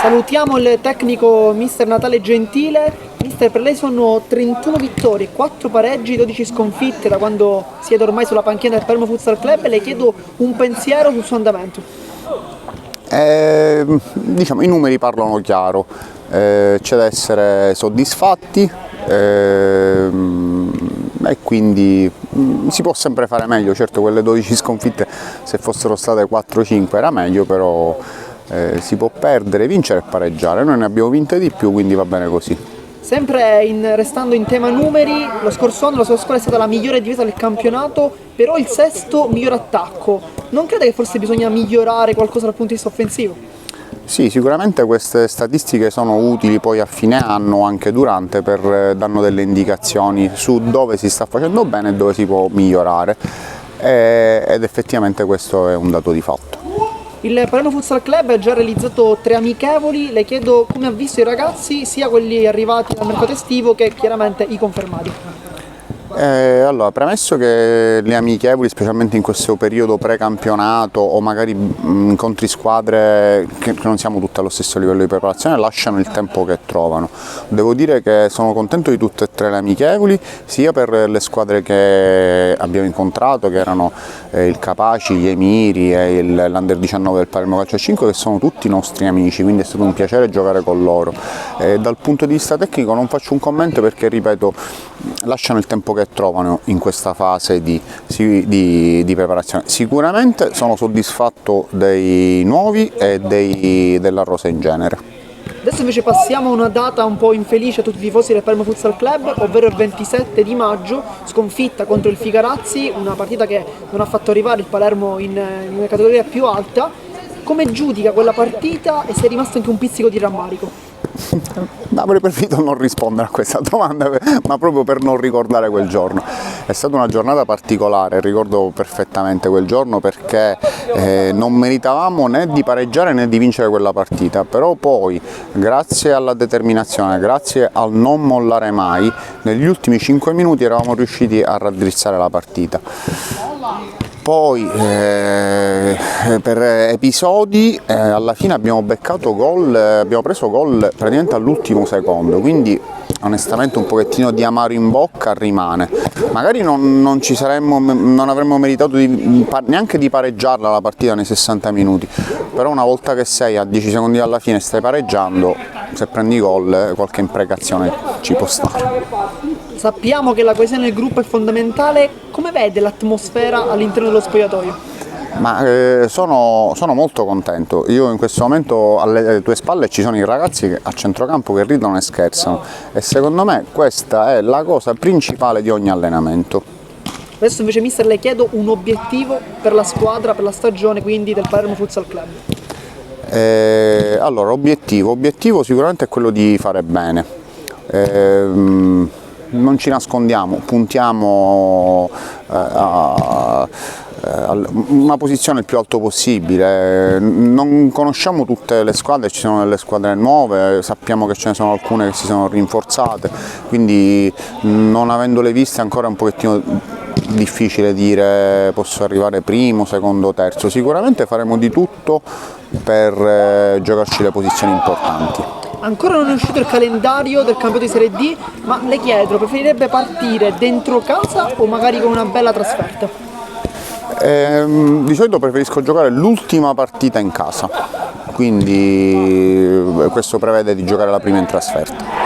Salutiamo il tecnico mister Natale Gentile. Mister, per lei sono 31 vittorie, 4 pareggi, 12 sconfitte da quando siede ormai sulla panchina del Palermo Futsal Club, e le chiedo un pensiero sul suo andamento. Diciamo, i numeri parlano chiaro, c'è da essere soddisfatti e quindi si può sempre fare meglio. Certo, quelle 12 sconfitte, se fossero state 4-5 era meglio, però si può perdere, vincere e pareggiare. Noi ne abbiamo vinte di più, quindi va bene così. Sempre restando in tema numeri, lo scorso anno la sua squadra è stata la migliore difesa del campionato, però il sesto miglior attacco. Non crede che forse bisogna migliorare qualcosa dal punto di vista offensivo? Sì, sicuramente queste statistiche sono utili poi a fine anno, anche durante, danno delle indicazioni su dove si sta facendo bene e dove si può migliorare, ed effettivamente questo è un dato di fatto. Il Palermo Futsal Club ha già realizzato 3 amichevoli, le chiedo come ha visto i ragazzi, sia quelli arrivati dal mercato estivo che chiaramente i confermati. Allora, premesso che le amichevoli, specialmente in questo periodo pre-campionato o magari incontri squadre che non siamo tutte allo stesso livello di preparazione, lasciano il tempo che trovano. Devo dire che sono contento di tutte e 3 le amichevoli, sia per le squadre che abbiamo incontrato, che erano il Capaci, gli Emiri e l'Under 19 del Palermo Calcio 5, che sono tutti nostri amici, quindi è stato un piacere giocare con loro. Dal punto di vista tecnico non faccio un commento perché, ripeto, lasciano il tempo che trovano in questa fase di preparazione. Sicuramente sono soddisfatto dei nuovi e della rosa in genere. Adesso invece passiamo a una data un po' infelice a tutti i tifosi del Palermo Futsal Club, ovvero il 27 di maggio, sconfitta contro il Figarazzi, una partita che non ha fatto arrivare il Palermo in una categoria più alta. Come giudica quella partita e se è rimasto anche un pizzico di rammarico? Avrei preferito non rispondere a questa domanda, ma proprio per non ricordare quel giorno. È stata una giornata particolare, ricordo perfettamente quel giorno perché non meritavamo né di pareggiare né di vincere quella partita, però poi, grazie alla determinazione, grazie al non mollare mai, negli ultimi 5 minuti eravamo riusciti a raddrizzare la partita. Poi per episodi alla fine abbiamo beccato gol, abbiamo preso gol praticamente all'ultimo secondo, quindi onestamente un pochettino di amaro in bocca rimane. Magari non avremmo meritato neanche di pareggiarla la partita nei 60 minuti, però una volta che sei a 10 secondi alla fine e stai pareggiando, se prendi gol qualche imprecazione ci può stare. Sappiamo che la coesione del gruppo è fondamentale, come vede l'atmosfera all'interno dello spogliatoio? Ma sono molto contento. Io in questo momento alle tue spalle ci sono i ragazzi a centrocampo che ridono e scherzano, e secondo me questa è la cosa principale di ogni allenamento. Adesso invece mister le chiedo un obiettivo per la squadra, per la stagione quindi del Palermo Futsal Club. Allora, obiettivo sicuramente è quello di fare bene. Non ci nascondiamo, puntiamo a una posizione il più alto possibile. Non conosciamo tutte le squadre, ci sono delle squadre nuove, sappiamo che ce ne sono alcune che si sono rinforzate, quindi non avendole viste ancora è un pochettino difficile dire posso arrivare primo, secondo, terzo. Sicuramente faremo di tutto per giocarci le posizioni importanti. Ancora non è uscito il calendario del campionato di Serie D, ma le chiedo, preferirebbe partire dentro casa o magari con una bella trasferta? Di solito preferisco giocare l'ultima partita in casa, quindi questo prevede di giocare la prima in trasferta.